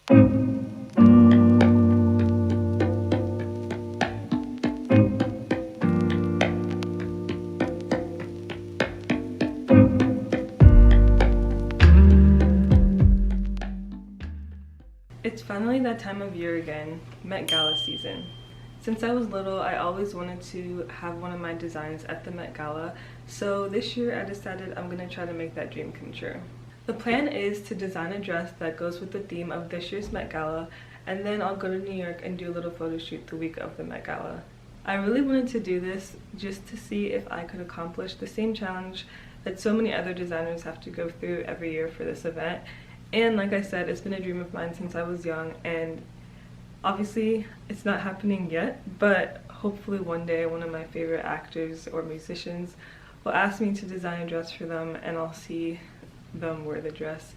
It's finally that time of year again, Met Gala season. Since I was little, I always wanted to have one of my designs at the Met Gala, so this year I decided I'm gonna try to make that dream come true. The plan is to design a dress that goes with the theme of this year's Met Gala, and then I'll go to New York and do a little photo shoot the week of the Met Gala. I really wanted to do this just to see if I could accomplish the same challenge that so many other designers have to go through every year for this event. And like I said, it's been a dream of mine since I was young, and obviously it's not happening yet, but hopefully one day one of my favorite actors or musicians will ask me to design a dress for them, and I'll see them wear the dress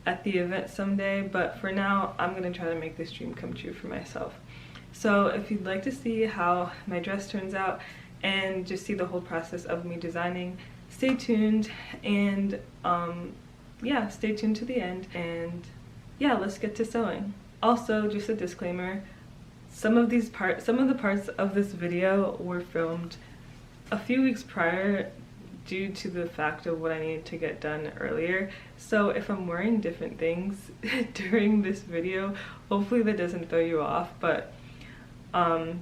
at the event someday. But for now, I'm gonna try to make this dream come true for myself. So if you'd like to see how my dress turns out and just see the whole process of me designing, stay tuned, and yeah, stay tuned to the end, and yeah, let's get to sewing. Also, just a disclaimer, some of the parts of this video were filmed a few weeks prior due to the fact of what I needed to get done earlier. So if I'm wearing different things during this video, hopefully that doesn't throw you off. But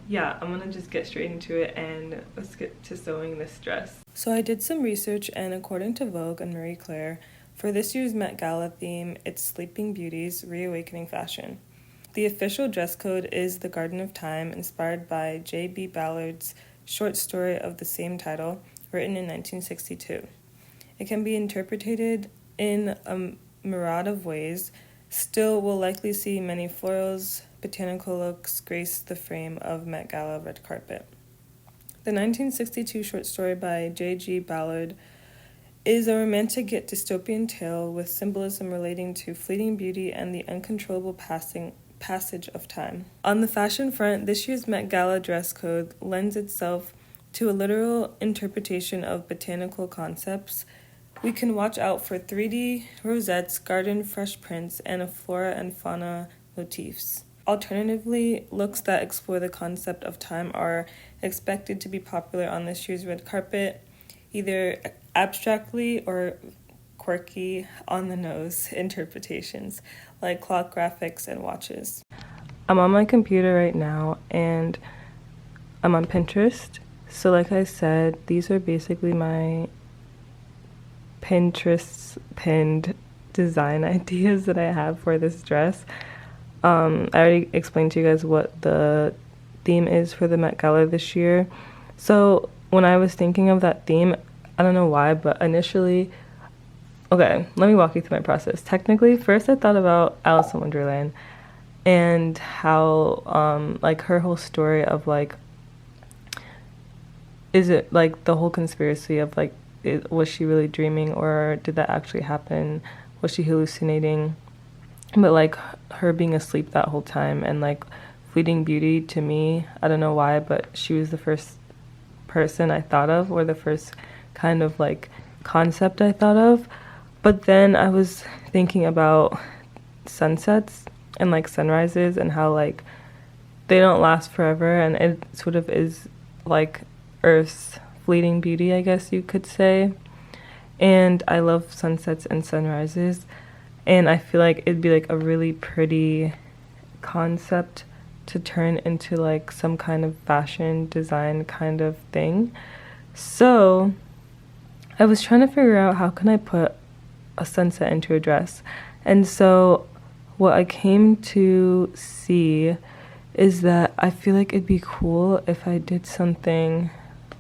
yeah, I'm gonna just get straight into it and let's get to sewing this dress. So I did some research, and according to Vogue and Marie Claire, for this year's Met Gala theme, it's Sleeping Beauty's Reawakening Fashion. The official dress code is The Garden of Time, inspired by J.B. Ballard's short story of the same title, written in 1962. It can be interpreted in a myriad of ways. Still, we'll likely see many florals, botanical looks grace the frame of Met Gala red carpet. The 1962 short story by J.G. Ballard is a romantic yet dystopian tale with symbolism relating to fleeting beauty and the uncontrollable passage of time. On the fashion front, this year's Met Gala dress code lends itself to a literal interpretation of botanical concepts. We can watch out for 3D rosettes, garden fresh prints, and a flora and fauna motifs. Alternatively, looks that explore the concept of time are expected to be popular on this year's red carpet, either abstractly or quirky on-the-nose interpretations like clock graphics and watches. I'm on my computer right now and I'm on Pinterest. So like I said, these are basically my Pinterest pinned design ideas that I have for this dress. I already explained to you guys what the theme is for the Met Gala this year. So when I was thinking of that theme, I don't know why, but initially, okay, let me walk you through my process. Technically, first I thought about Alice in Wonderland and how, like, her whole story of, like, is it, like, the whole conspiracy of, like, was she really dreaming, or did that actually happen? Was she hallucinating? But, like, her being asleep that whole time, and, like, Fleeting Beauty, to me, I don't know why, but she was the first person I thought of, or the first kind of like concept I thought of. But then I was thinking about sunsets and like sunrises and how like they don't last forever, and it sort of is like Earth's fleeting beauty, I guess you could say. And I love sunsets and sunrises, and I feel like it'd be like a really pretty concept to turn into like some kind of fashion design kind of thing. So I was trying to figure out how can I put a sunset into a dress. And so what I came to see is that I feel like it'd be cool if I did something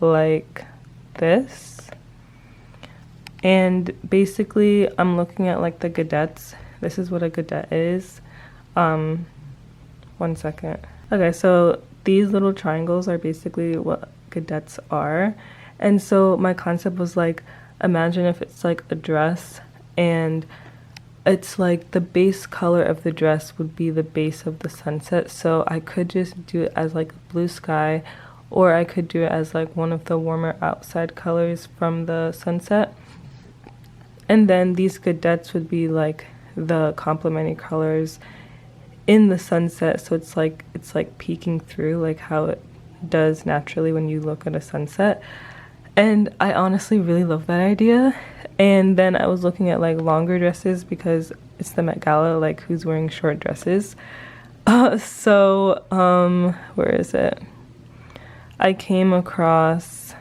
like this. And basically I'm looking at like the godettes. This is what a godette is. 1 second. Okay, so these little triangles are basically what godettes are. And so my concept was like, imagine if it's like a dress, and it's like the base color of the dress would be the base of the sunset. So I could just do it as like blue sky, or I could do it as like one of the warmer outside colors from the sunset. And then these godettes would be like the complementary colors in the sunset, so it's like peeking through like how it does naturally when you look at a sunset. And I honestly really love that idea. And then I was looking at like longer dresses because it's the Met Gala, like who's wearing short dresses. Where is it? I came across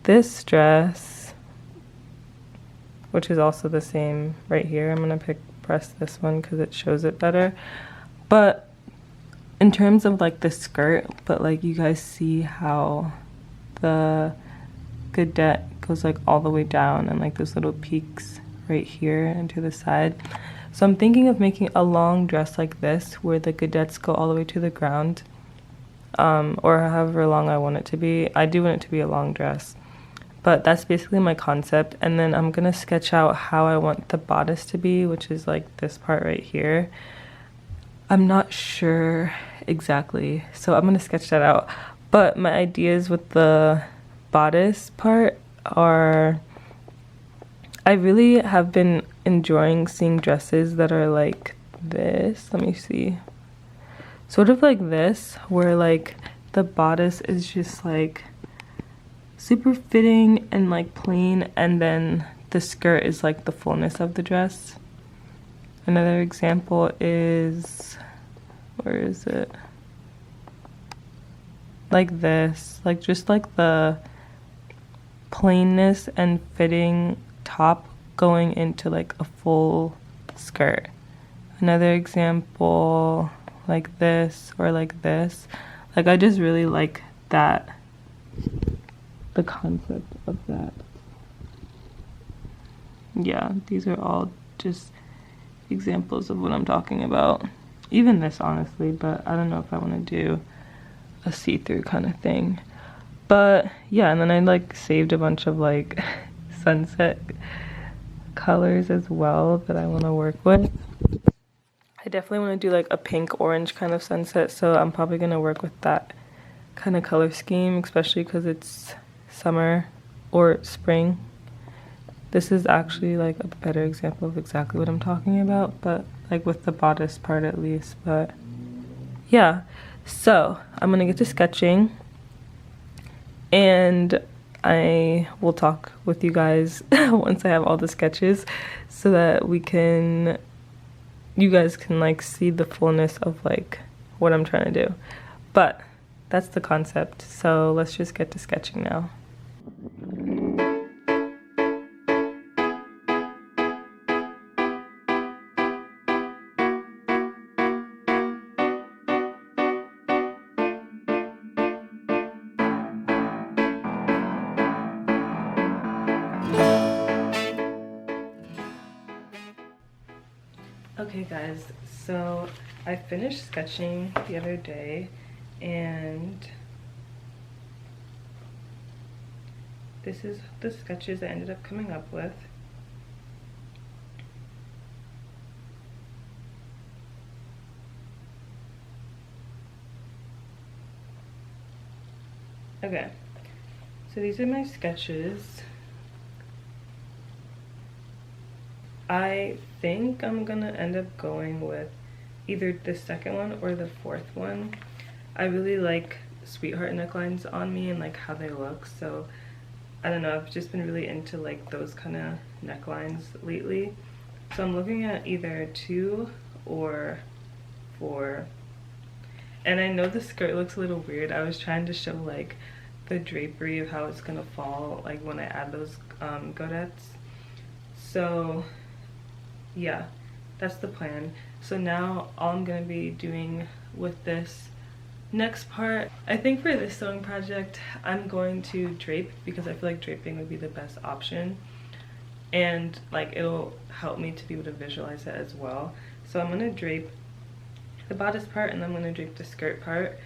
this dress, which is also the same right here. I'm gonna press this one because it shows it better. But in terms of like the skirt, but like you guys see how the godette goes like all the way down and like those little peaks right here and to the side. So I'm thinking of making a long dress like this where the godettes go all the way to the ground, or however long I want it to be. I do want it to be a long dress, but that's basically my concept. And then I'm gonna sketch out how I want the bodice to be, which is like this part right here. I'm not sure exactly, so I'm gonna sketch that out. But my ideas with the bodice part are, I really have been enjoying seeing dresses that are like this. Let me see. Sort of like this, where like the bodice is just like super fitting and like plain, and then the skirt is like the fullness of the dress. Another example is, where is it? Like this, like just like the plainness and fitting top going into like a full skirt. Another example like this or like this. Like I just really like that, the concept of that. Yeah, these are all just examples of what I'm talking about. Even this, honestly, but I don't know if I want to do a see-through kind of thing. But yeah, and then I like saved a bunch of like sunset colors as well that I want to work with. I definitely want to do like a pink orange kind of sunset, so I'm probably going to work with that kind of color scheme, especially because it's summer or spring. This is actually like a better example of exactly what I'm talking about, but like with the bodice part at least. But yeah, so I'm gonna get to sketching and I will talk with you guys once I have all the sketches so that you guys can like see the fullness of like what I'm trying to do. But that's the concept, so let's just get to sketching now. Okay guys, so I finished sketching the other day and this is the sketches I ended up coming up with. Okay, so these are my sketches. I think I'm gonna end up going with either the second one or the fourth one. I really like sweetheart necklines on me and like how they look, so I don't know, I've just been really into like those kind of necklines lately. So I'm looking at either 2 or 4. And I know the skirt looks a little weird. I was trying to show like the drapery of how it's gonna fall like when I add those godettes. So yeah, that's the plan. So now all I'm gonna be doing with this next part, I think for this sewing project, I'm going to drape because I feel like draping would be the best option. And like it'll help me to be able to visualize it as well. So I'm gonna drape the bodice part and then I'm gonna drape the skirt part.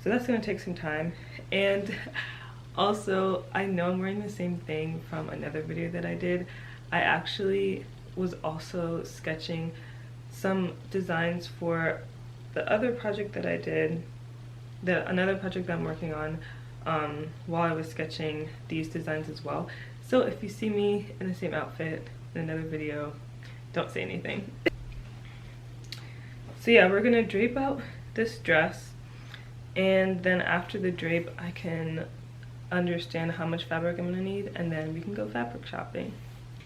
So that's gonna take some time. And also, I know I'm wearing the same thing from another video that I did. I actually was also sketching some designs for the other project that I did, another project that I'm working on, while I was sketching these designs as well. So if you see me in the same outfit in another video, don't say anything. So yeah, we're gonna drape out this dress, and then after the drape I can understand how much fabric I'm gonna need, and then we can go fabric shopping.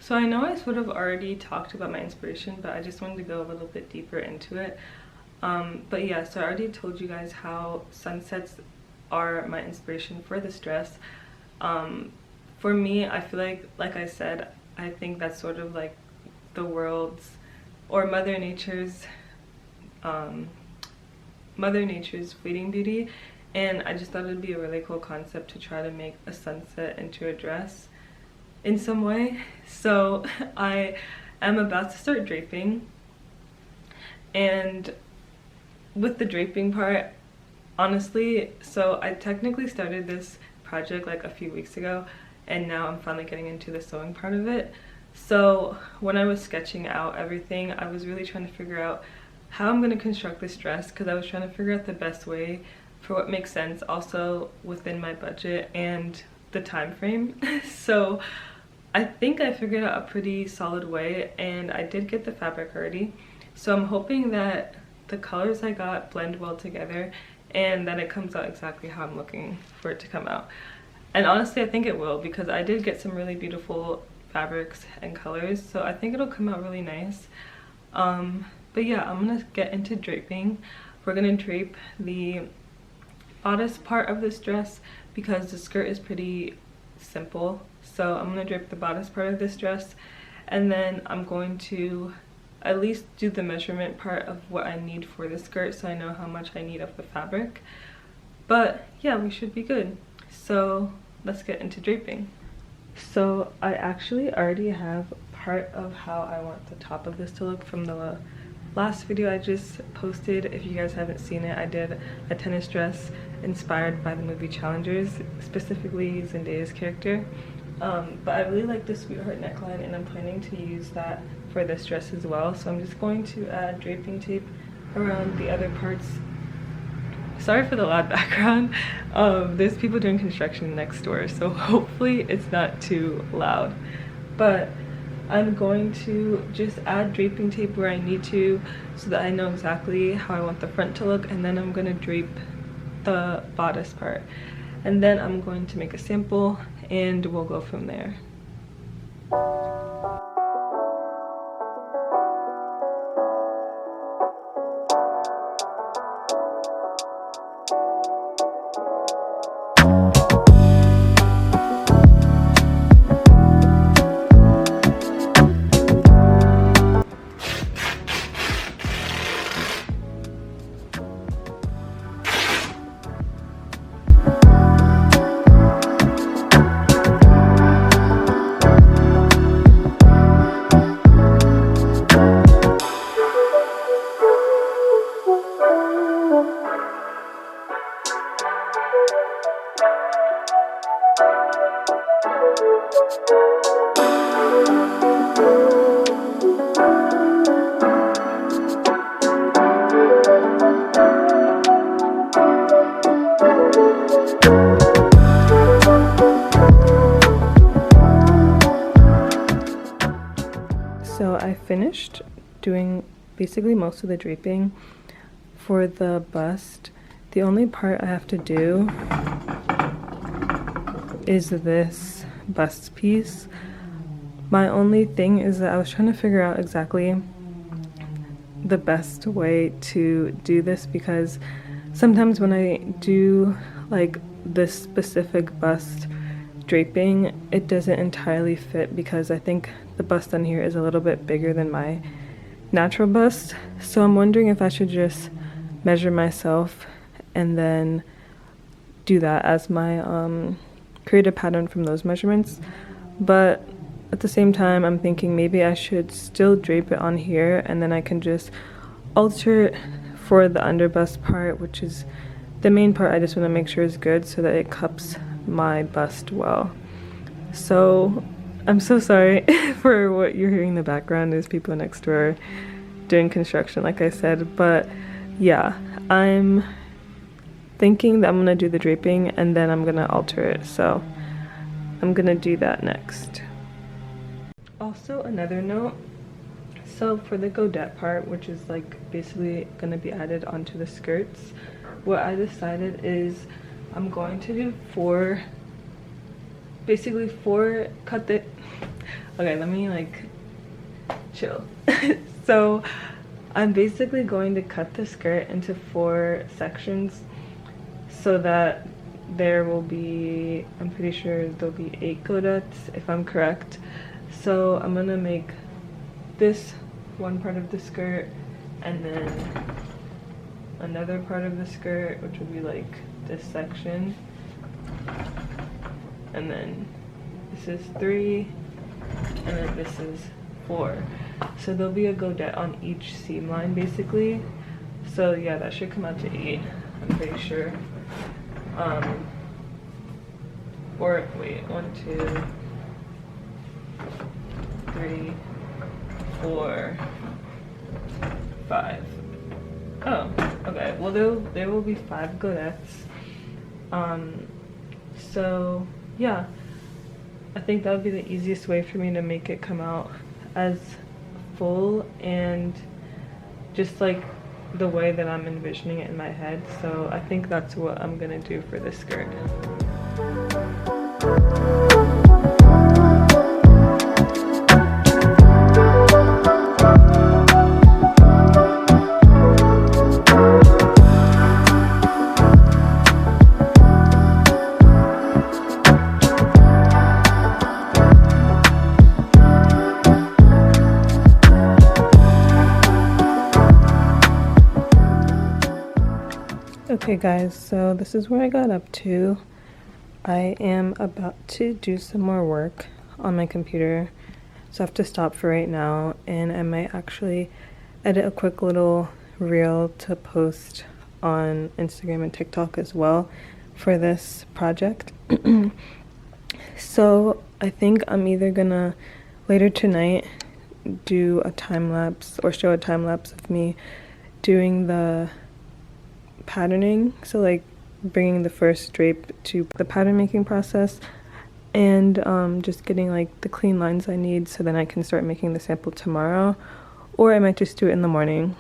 So I know I sort of already talked about my inspiration, but I just wanted to go a little bit deeper into it. But yeah, so I already told you guys how sunsets are my inspiration for this dress. For me, I feel like I said, I think that's sort of like the world's, or Mother Nature's fleeting beauty, and I just thought it'd be a really cool concept to try to make a sunset into a dress in some way. So I am about to start draping, and with the draping part, honestly, so I technically started this project like a few weeks ago, and now I'm finally getting into the sewing part of it. So when I was sketching out everything, I was really trying to figure out how I'm going to construct this dress, because I was trying to figure out the best way for what makes sense also within my budget and the time frame. So I think I figured out a pretty solid way, and I did get the fabric already. So I'm hoping that the colors I got blend well together and that it comes out exactly how I'm looking for it to come out. And honestly, I think it will, because I did get some really beautiful fabrics and colors, so I think it'll come out really nice. But yeah, I'm gonna get into draping. We're gonna drape the bodice part of this dress because the skirt is pretty simple. So I'm gonna drape the bodice part of this dress, and then I'm going to at least do the measurement part of what I need for the skirt, so I know how much I need of the fabric. But yeah, we should be good. So let's get into draping. So I actually already have part of how I want the top of this to look from the last video I just posted. If you guys haven't seen it, I did a tennis dress inspired by the movie Challengers, specifically Zendaya's character. But I really like the sweetheart neckline, and I'm planning to use that for this dress as well. So I'm just going to add draping tape around the other parts. Sorry for the loud background. There's people doing construction next door, so hopefully it's not too loud. But I'm going to just add draping tape where I need to, so that I know exactly how I want the front to look, and then I'm going to drape the bodice part. And then I'm going to make a sample, and we'll go from there. So I finished doing basically most of the draping for the bust. The only part I have to do is this bust piece. My only thing is that I was trying to figure out exactly the best way to do this, because sometimes when I do like this specific bust draping, it doesn't entirely fit, because I think the bust on here is a little bit bigger than my natural bust. So I'm wondering if I should just measure myself and then do that as my create a pattern from those measurements. But at the same time, I'm thinking maybe I should still drape it on here, and then I can just alter it for the under bust part, which is the main part. I just want to make sure is good so that it cups my bust well. So I'm so sorry for what you're hearing in the background. There's people next door doing construction, like I said. But yeah, I'm thinking that I'm gonna do the draping and then I'm gonna alter it. So I'm gonna do that next. Also, another note, So for the godette part, which is like basically gonna be added onto the skirts, what I decided is I'm going to do basically four cut the okay, let me like chill. So I'm basically going to cut the skirt into 4 sections so that there will be, I'm pretty sure there'll be 8 godettes if I'm correct. So I'm gonna make this one part of the skirt and then another part of the skirt, which will be like this section, and then this is 3, and then this is 4. So there'll be a godette on each seam line basically. So yeah, that should come out to 8, I'm pretty sure. Or wait, 1, 2, 3, 4, 5. Oh, okay. Well, there will be 5 godettes. So yeah, I think that would be the easiest way for me to make it come out as full and just like the way that I'm envisioning it in my head. So I think that's what I'm gonna do for this skirt. Okay guys, so this is where I got up to. I am about to do some more work on my computer, so I have to stop for right now, and I might actually edit a quick little reel to post on Instagram and TikTok as well for this project. So I think I'm either gonna later tonight do a time lapse or show a time lapse of me doing the patterning, so like bringing the first drape to the pattern making process, and just getting like the clean lines I need so then I can start making the sample tomorrow, or I might just do it in the morning.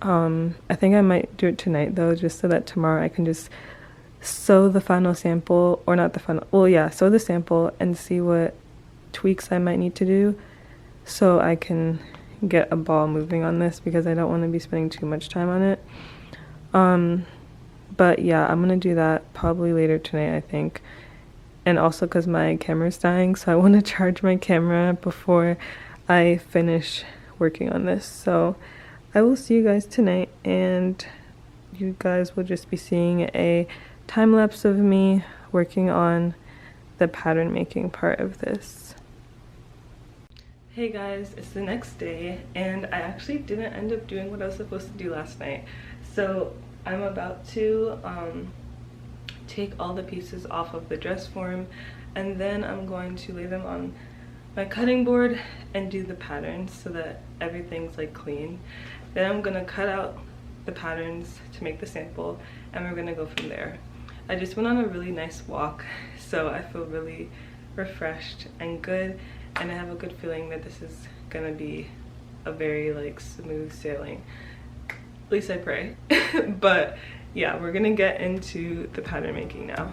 I think I might do it tonight though, just so that tomorrow I can just sew the final sample, or not the final, well yeah, sew the sample and see what tweaks I might need to do so I can get a ball moving on this, because I don't want to be spending too much time on it. But yeah, I'm gonna do that probably later tonight, I think. And also because my camera's dying, so I want to charge my camera before I finish working on this. So I will see you guys tonight, and you guys will just be seeing a time lapse of me working on the pattern making part of this. Hey guys, it's the next day, and I actually didn't end up doing what I was supposed to do last night. So I'm about to take all the pieces off of the dress form, and then I'm going to lay them on my cutting board and do the patterns so that everything's like clean. Then I'm gonna cut out the patterns to make the sample, and we're gonna go from there. I just went on a really nice walk, so I feel really refreshed and good, and I have a good feeling that this is gonna be a very like smooth sailing. At least I pray. But yeah, we're gonna get into the pattern making now.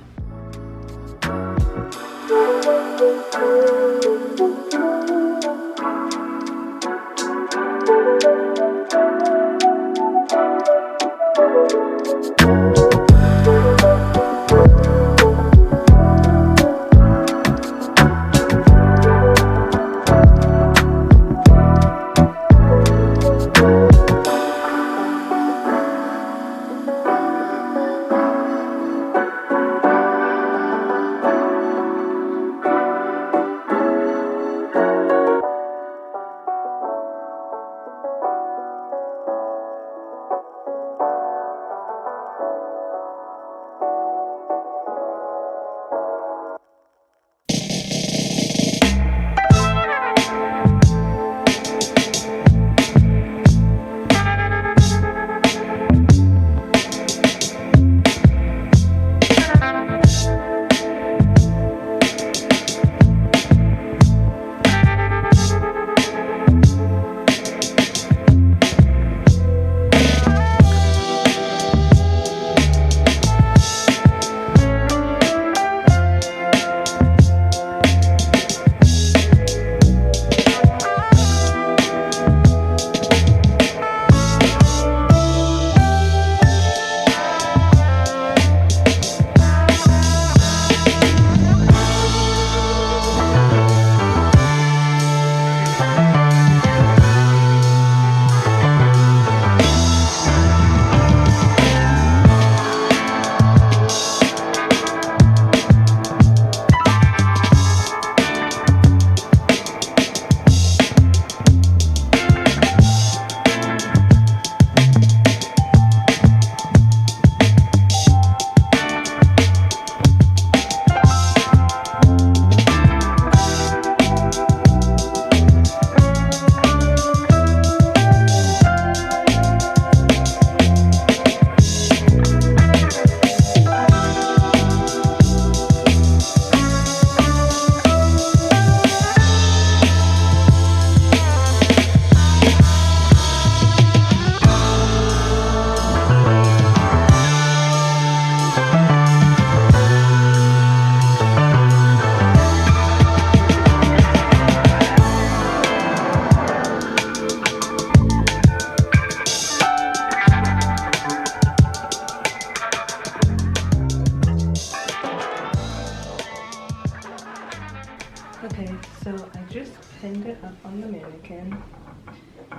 on the mannequin.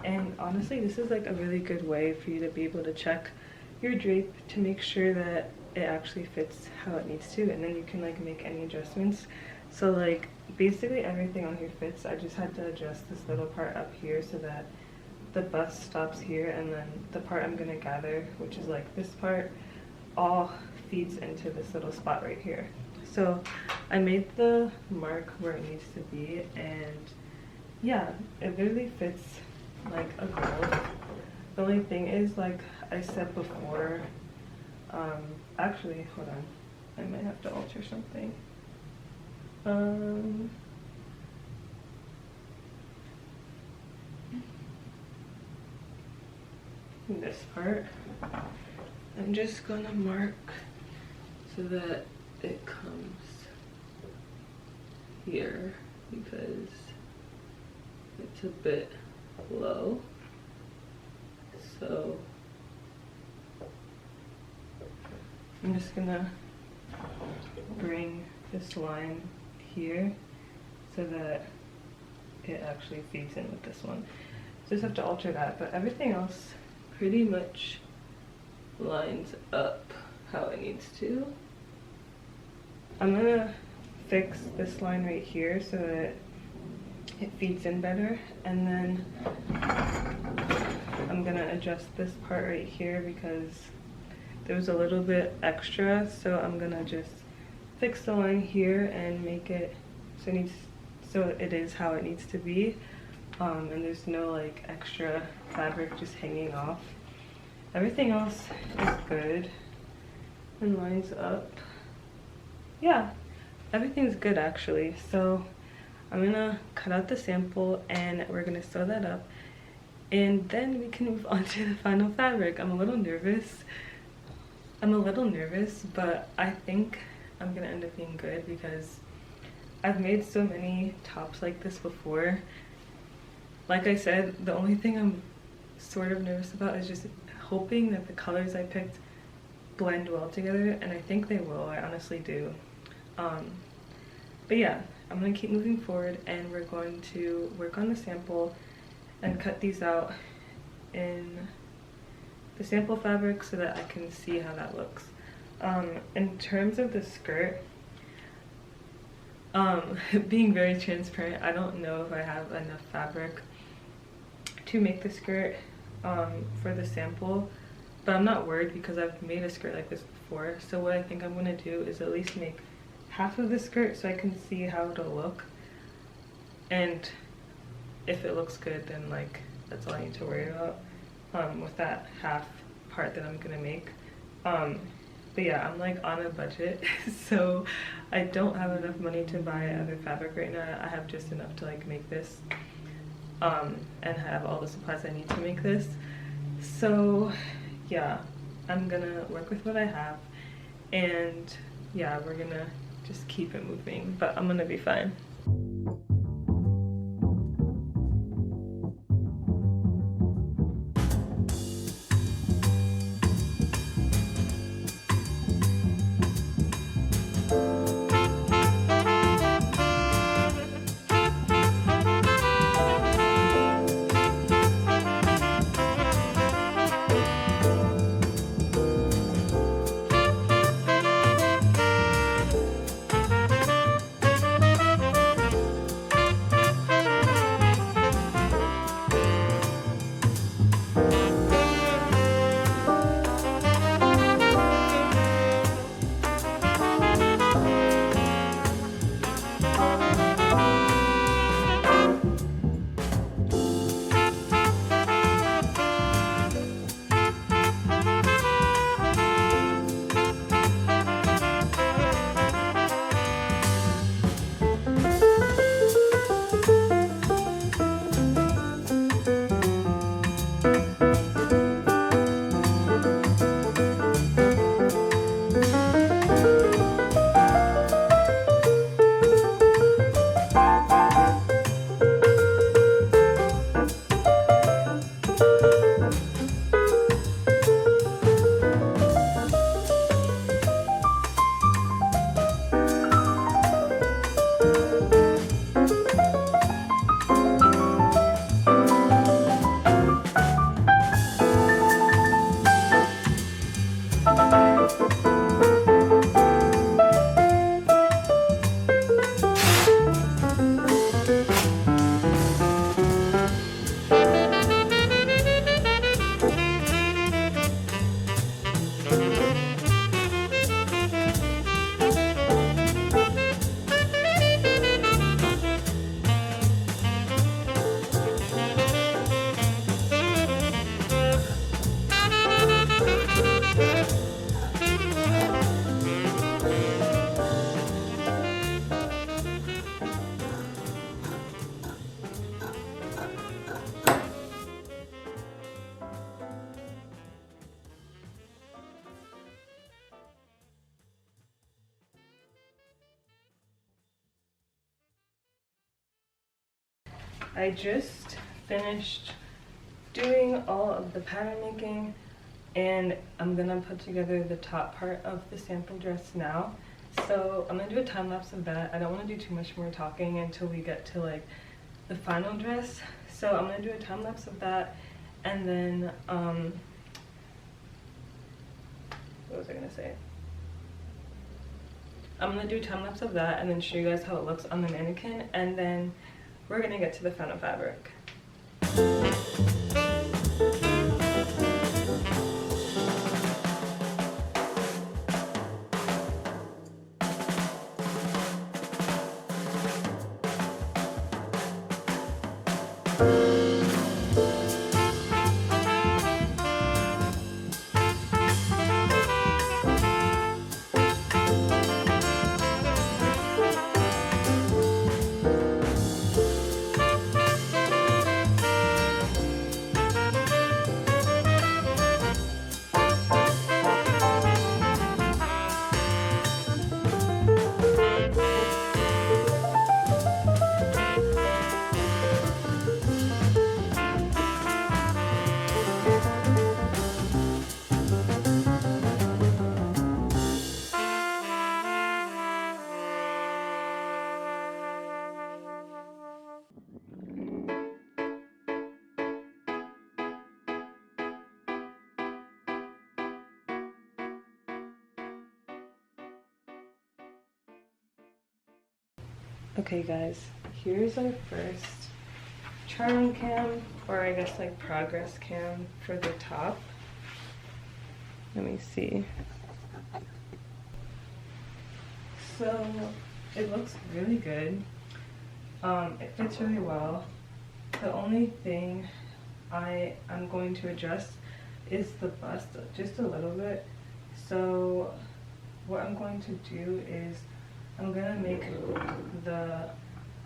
And honestly, this is like a really good way for you to be able to check your drape to make sure that it actually fits how it needs to, and then you can like make any adjustments. So like basically everything on here fits. I just had to adjust this little part up here so that the bust stops here, and then the part I'm gonna gather, which is like this part, all feeds into this little spot right here. So I made the mark where it needs to be, and yeah, it really fits like a glove. The only thing is, like I said before, actually, hold on, I might have to alter something. This part, I'm just gonna mark so that it comes here because it's a bit low. So I'm just gonna bring this line here so that it actually feeds in with this one. So just have to alter that, but everything else pretty much lines up how it needs to. I'm gonna fix this line right here so that it feeds in better, and then I'm gonna adjust this part right here because there was a little bit extra, so I'm gonna just fix the line here and make it so it is how it needs to be, and there's no like extra fabric just hanging off. Everything else is good and lines up. Yeah, everything's good actually. So I'm gonna cut out the sample and we're gonna sew that up, and then we can move on to the final fabric. I'm a little nervous, but I think I'm gonna end up being good because I've made so many tops like this before. Like I said, the only thing I'm sort of nervous about is just hoping that the colors I picked blend well together, and I think they will. I honestly do. But yeah, I'm gonna keep moving forward, and we're going to work on the sample and cut these out in the sample fabric so that I can see how that looks. In terms of the skirt, being very transparent, I don't know if I have enough fabric to make the skirt for the sample, but I'm not worried because I've made a skirt like this before. So what I think I'm gonna do is at least make half of the skirt so I can see how it'll look, and if it looks good, then like that's all I need to worry about with that half part that I'm gonna make. But yeah, I'm like on a budget, so I don't have enough money to buy other fabric right now. I have just enough to like make this and have all the supplies I need to make this. So yeah, I'm gonna work with what I have, and yeah, we're gonna just keep it moving, but I'm gonna be fine. I just finished doing all of the pattern making, and I'm gonna put together the top part of the sample dress now. So I'm gonna do a time lapse of that. I don't want to do too much more talking until we get to like the final dress. So I'm gonna do a time lapse of that, and then what was I gonna say? I'm gonna do a time lapse of that and then show you guys how it looks on the mannequin, and then we're gonna get to the final fabric. Okay guys, here's our first try-on cam, or I guess like progress cam for the top. Let me see. So it looks really good. It fits really well. The only thing I'm going to adjust is the bust just a little bit. So what I'm going to do is I'm gonna make the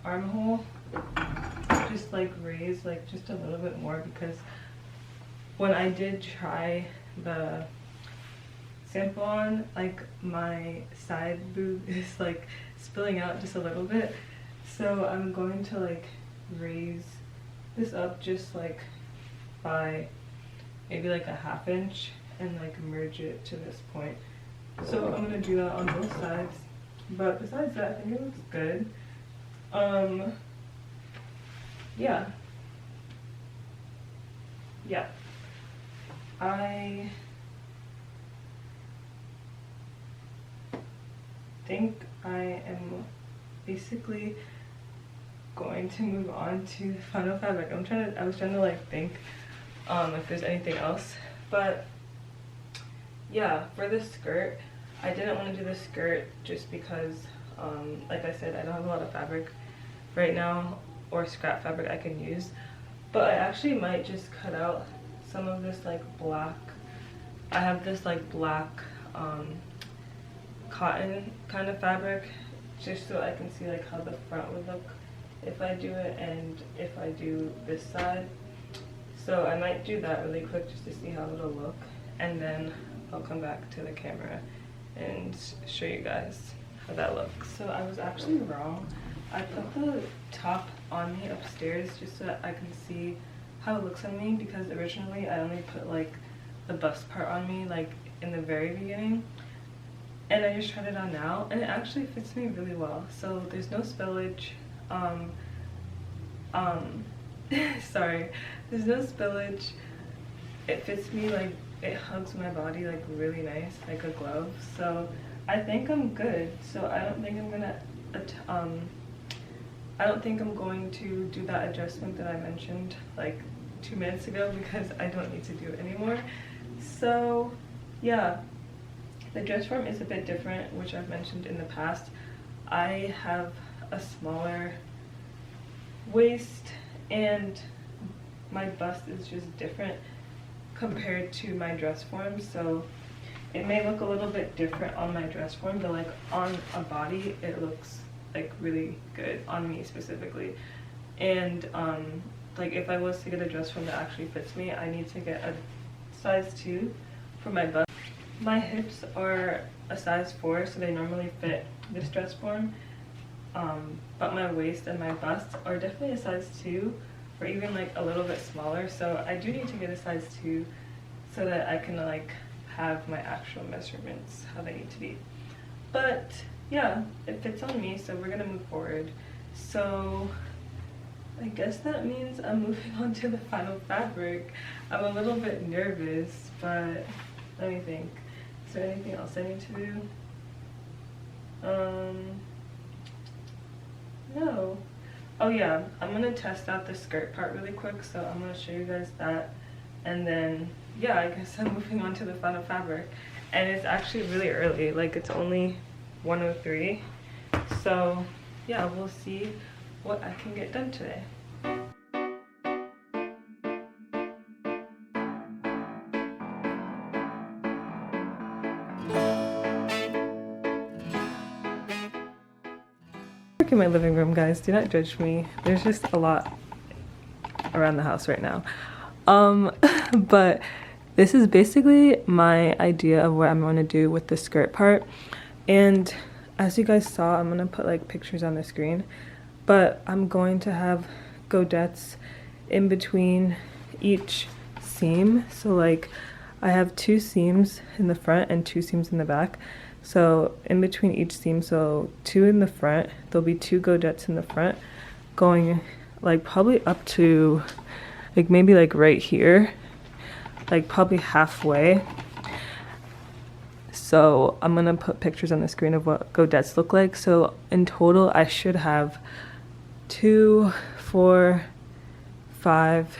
armhole just like raise like just a little bit more, because when I did try the sample on, like my side boob is like spilling out just a little bit. So I'm going to like raise this up just like by maybe like a 1/2 inch and like merge it to this point. So I'm gonna do that on both sides. But besides that, I think it looks good. Yeah. I think I am basically going to move on to the final fabric. I was trying to like think if there's anything else, but yeah, for the skirt, I didn't want to do the skirt just because like I said, I don't have a lot of fabric right now, or scrap fabric I can use, but I actually might just cut out some of this like black. I have this like black cotton kind of fabric, just so I can see like how the front would look if I do it and if I do this side. So I might do that really quick just to see how it'll look, and then I'll come back to the camera and show you guys how that looks. So I was actually wrong. I put the top on me upstairs just so that I can see how it looks on me, because originally I only put like the bust part on me like in the very beginning, and I just tried it on now and it actually fits me really well. So there's no spillage. Sorry, there's no spillage. It fits me, like it hugs my body like really nice, like a glove. So I think I'm good. So I don't think I'm gonna going to do that adjustment that I mentioned like 2 minutes ago, because I don't need to do it anymore. So yeah, the dress form is a bit different, which I've mentioned in the past. I have a smaller waist and my bust is just different compared to my dress form, so it may look a little bit different on my dress form, but like on a body it looks like really good on me specifically. And like if I was to get a dress form that actually fits me, I need to get a size 2 for my bust. My hips are a size 4, so they normally fit this dress form. but my waist and my bust are definitely a size 2 or even like a little bit smaller, so I do need to get a size 2 so that I can like have my actual measurements how they need to be. But yeah, it fits on me, so we're gonna move forward. So I guess that means I'm moving on to the final fabric. I'm a little bit nervous, but let me think. Is there anything else I need to do? No. Oh yeah, I'm gonna test out the skirt part really quick, so I'm gonna show you guys that. And then, yeah, I guess I'm moving on to the final fabric. And it's actually really early, like it's only 1:03. So yeah, we'll see what I can get done today. In my living room, guys, do not judge me. There's just a lot around the house right now. But this is basically my idea of what I'm going to do with the skirt part. And as you guys saw, I'm going to put like pictures on the screen, but I'm going to have godettes in between each seam. So like I have 2 seams in the front and 2 seams in the back. So in between each seam, so 2 in the front, there'll be 2 godettes in the front going like probably up to like maybe like right here, like probably halfway. So I'm gonna put pictures on the screen of what godettes look like. So in total, I should have 2, 4, 5,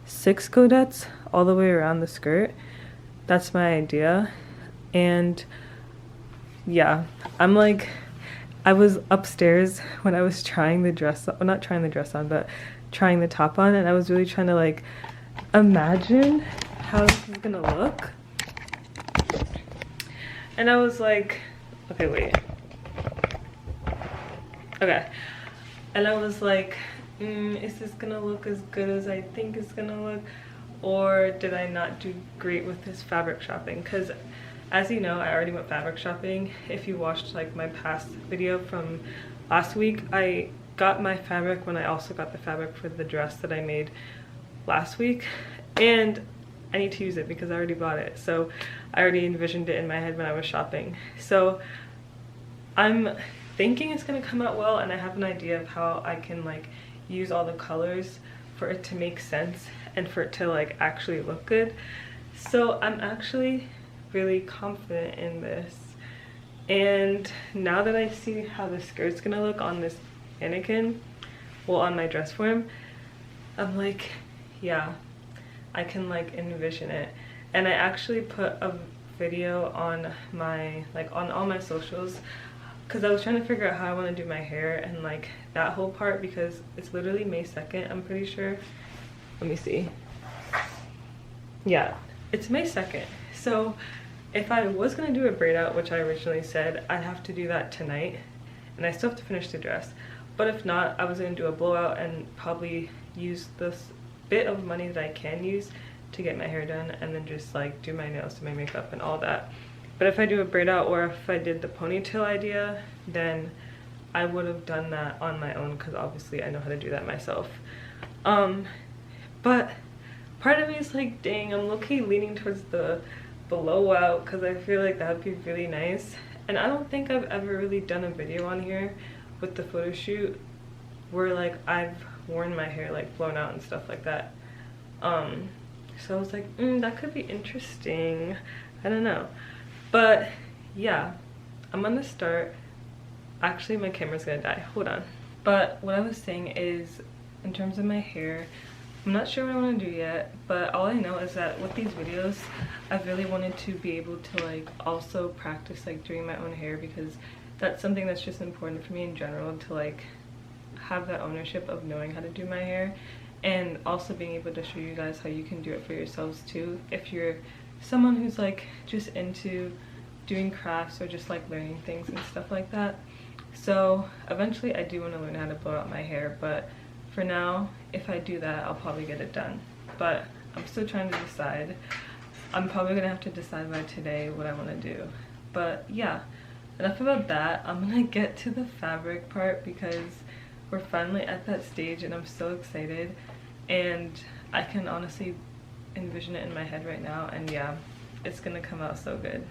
6 godettes all the way around the skirt. That's my idea. And yeah, I'm like, I was upstairs when I was trying the dress on, well, not trying the dress on, but trying the top on, and I was really trying to like imagine how this is gonna look. And I was like, okay, wait. Okay. And I was like, is this gonna look as good as I think it's gonna look? Or did I not do great with this fabric shopping? Because as you know, I already went fabric shopping. If you watched like my past video from last week, I got my fabric when I also got the fabric for the dress that I made last week. And I need to use it because I already bought it. So I already envisioned it in my head when I was shopping. So I'm thinking it's gonna come out well, and I have an idea of how I can like use all the colors for it to make sense and for it to like actually look good. So I'm actually really confident in this. And now that I see how the skirt's gonna look on this mannequin, well, on my dress form, I'm like, yeah, I can like envision it. And I actually put a video on my, like on all my socials, because I was trying to figure out how I want to do my hair and like that whole part, because it's literally May 2nd, I'm pretty sure. Let me see. Yeah, it's May 2nd. So if I was gonna do a braid out, which I originally said, I'd have to do that tonight, and I still have to finish the dress. But if not, I was gonna do a blowout and probably use this bit of money that I can use to get my hair done, and then just like do my nails, do my makeup and all that. But if I do a braid out, or if I did the ponytail idea, then I would have done that on my own, because obviously I know how to do that myself. But part of me is like, dang, I'm low-key leaning towards the blowout, because I feel like that would be really nice. And I don't think I've ever really done a video on here with the photo shoot where like I've worn my hair like blown out and stuff like that. So I was like, that could be interesting. I don't know. But yeah, I'm gonna start. Actually, my camera's gonna die. Hold on. But what I was saying is, in terms of my hair, I'm not sure what I want to do yet, but all I know is that with these videos, I've really wanted to be able to like also practice like doing my own hair, because that's something that's just important for me in general, to like have that ownership of knowing how to do my hair, and also being able to show you guys how you can do it for yourselves too, if you're someone who's like just into doing crafts or just like learning things and stuff like that. So eventually I do want to learn how to blow out my hair, but for now, if I do that, I'll probably get it done. But I'm still trying to decide. I'm probably gonna have to decide by today what I want to do. But yeah, enough about that. I'm gonna get to the fabric part because we're finally at that stage and I'm so excited, and I can honestly envision it in my head right now, and yeah, it's gonna come out so good.